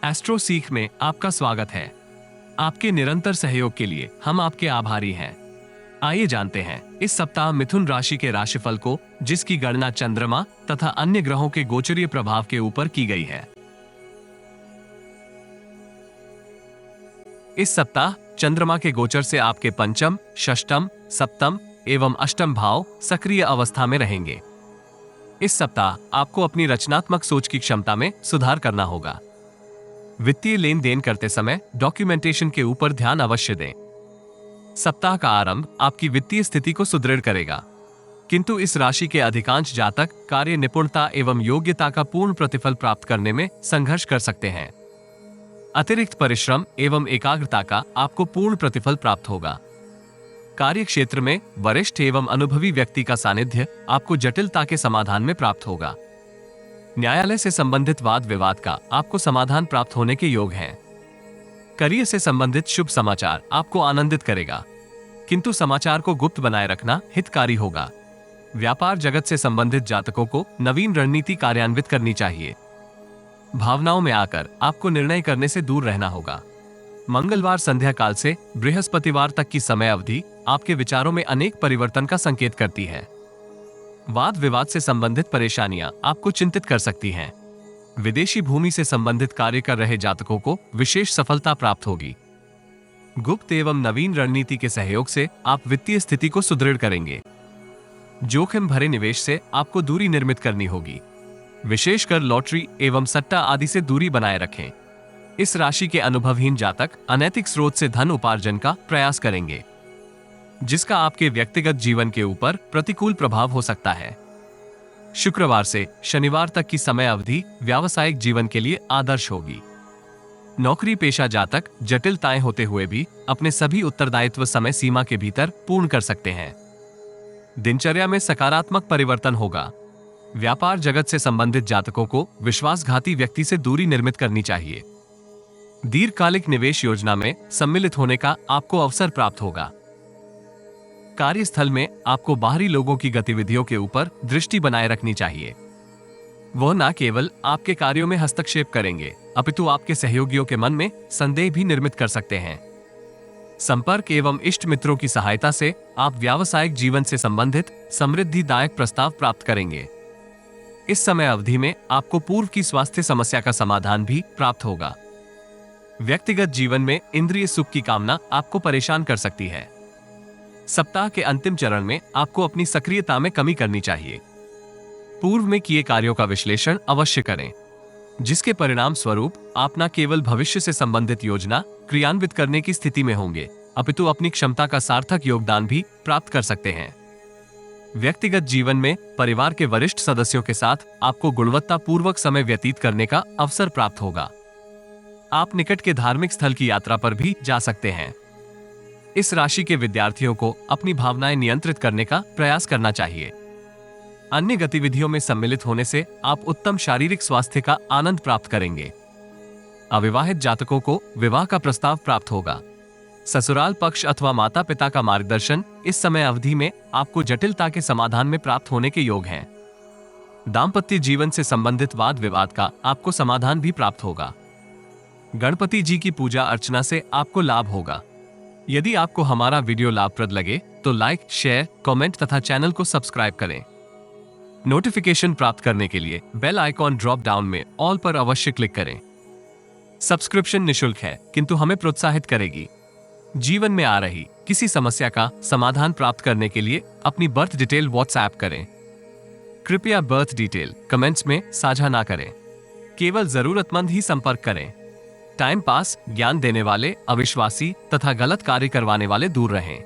Astro सीख में आपका स्वागत है। आपके निरंतर सहयोग के लिए हम आपके आभारी हैं। आइए जानते हैं इस सप्ताह मिथुन राशि के राशिफल को, जिसकी गणना चंद्रमा तथा अन्य ग्रहों के गोचरीय प्रभाव के ऊपर की गई है। इस सप्ताह चंद्रमा के गोचर से आपके पंचम, षष्टम, सप्तम एवं अष्टम भाव सक्रिय अवस्था में रहेंगे। इस सप्ताह आपको अपनी रचनात्मक सोच की क्षमता में सुधार करना होगा। वित्तीय लेन देन करते समय डॉक्यूमेंटेशन के ऊपर ध्यान अवश्य दें। सप्ताह का आरंभ आपकी वित्तीय स्थिति को सुदृढ़ करेगा, किंतु इस राशि के अधिकांश जातक कार्य निपुणता एवं योग्यता का पूर्ण प्रतिफल प्राप्त करने में संघर्ष कर सकते हैं। अतिरिक्त परिश्रम एवं एकाग्रता का आपको पूर्ण प्रतिफल प्राप्त होगा। कार्य क्षेत्र में वरिष्ठ एवं अनुभवी व्यक्ति का सानिध्य आपको जटिलता के समाधान में प्राप्त होगा। न्यायालय से संबंधित वाद विवाद का आपको समाधान प्राप्त होने के योग हैं। करियर से संबंधित शुभ समाचार आपको आनंदित करेगा, किंतु समाचार को गुप्त बनाए रखना हितकारी होगा। व्यापार जगत से संबंधित जातकों को नवीन रणनीति कार्यान्वित करनी चाहिए। भावनाओं में आकर आपको निर्णय करने से दूर रहना होगा। मंगलवार संध्या काल से बृहस्पतिवार तक की समय अवधि आपके विचारों में अनेक परिवर्तन का संकेत करती है। वाद विवाद से संबंधित परेशानियां आपको चिंतित कर सकती हैं। विदेशी भूमि से संबंधित कार्य कर रहे जातकों को विशेष सफलता प्राप्त होगी। गुप्त एवं नवीन रणनीति के सहयोग से आप वित्तीय स्थिति को सुदृढ़ करेंगे। जोखिम भरे निवेश से आपको दूरी निर्मित करनी होगी। विशेषकर लॉटरी एवं सट्टा आदि से दूरी बनाए रखें। इस राशि के अनुभवहीन जातक अनैतिक स्रोत से धन उपार्जन का प्रयास करेंगे, जिसका आपके व्यक्तिगत जीवन के ऊपर प्रतिकूल प्रभाव हो सकता है। शुक्रवार से शनिवार तक की समय अवधि व्यावसायिक जीवन के लिए आदर्श होगी। नौकरी पेशा जातक जटिलताएं होते हुए भी अपने सभी उत्तरदायित्व समय सीमा के भीतर पूर्ण कर सकते हैं। दिनचर्या में सकारात्मक परिवर्तन होगा। व्यापार जगत से संबंधित जातकों को विश्वासघाती व्यक्ति से दूरी निर्मित करनी चाहिए। दीर्घकालिक निवेश योजना में सम्मिलित होने का आपको अवसर प्राप्त होगा। कार्यस्थल में आपको बाहरी लोगों की गतिविधियों के ऊपर दृष्टि बनाए रखनी चाहिए। वह न केवल आपके कार्यों में हस्तक्षेप करेंगे, अपितु आपके सहयोगियों के मन में संदेह भी निर्मित कर सकते हैं। संपर्क एवं इष्ट मित्रों की सहायता से आप व्यावसायिक जीवन से संबंधित समृद्धिदायक प्रस्ताव प्राप्त करेंगे। इस समय अवधि में आपको पूर्व की स्वास्थ्य समस्या का समाधान भी प्राप्त होगा। व्यक्तिगत जीवन में इंद्रिय सुख की कामना आपको परेशान कर सकती है। सप्ताह के अंतिम चरण में आपको अपनी सक्रियता में कमी करनी चाहिए। पूर्व में किए कार्यों का विश्लेषण अवश्य करें, जिसके परिणाम स्वरूप आप न केवल भविष्य से संबंधित योजना क्रियान्वित करने की स्थिति में होंगे, अपितु अपनी क्षमता का सार्थक योगदान भी प्राप्त कर सकते हैं। व्यक्तिगत जीवन में परिवार के वरिष्ठ सदस्यों के साथ आपको गुणवत्तापूर्वक समय व्यतीत करने का अवसर प्राप्त होगा। आप निकट के धार्मिक स्थल की यात्रा पर भी जा सकते हैं। इस राशि के विद्यार्थियों को अपनी भावनाएं नियंत्रित करने का प्रयास करना चाहिए। अन्य गतिविधियों में सम्मिलित होने से आप उत्तम शारीरिक स्वास्थ्य का आनंद प्राप्त करेंगे। अविवाहित जातकों को विवाह का प्रस्ताव प्राप्त होगा। ससुराल पक्ष अथवा माता पिता का मार्गदर्शन इस समय अवधि में आपको जटिलता के समाधान में प्राप्त होने के योग हैं। दाम्पत्य जीवन से संबंधित वाद विवाद का आपको समाधान भी प्राप्त होगा। गणपति जी की पूजा अर्चना से आपको लाभ होगा। यदि आपको हमारा वीडियो लाभप्रद लगे तो लाइक, शेयर, कमेंट तथा चैनल को सब्सक्राइब करें। नोटिफिकेशन प्राप्त करने के लिए बेल आइकॉन ड्रॉप डाउन में ऑल पर अवश्य क्लिक करें। सब्सक्रिप्शन निशुल्क है, किंतु हमें प्रोत्साहित करेगी। जीवन में आ रही किसी समस्या का समाधान प्राप्त करने के लिए अपनी बर्थ डिटेल व्हाट्सएप करें। कृपया बर्थ डिटेल कमेंट्स में साझा ना करें। केवल जरूरतमंद ही संपर्क करें। टाइम पास, ज्ञान देने वाले, अविश्वासी तथा गलत कार्य करवाने वाले दूर रहें।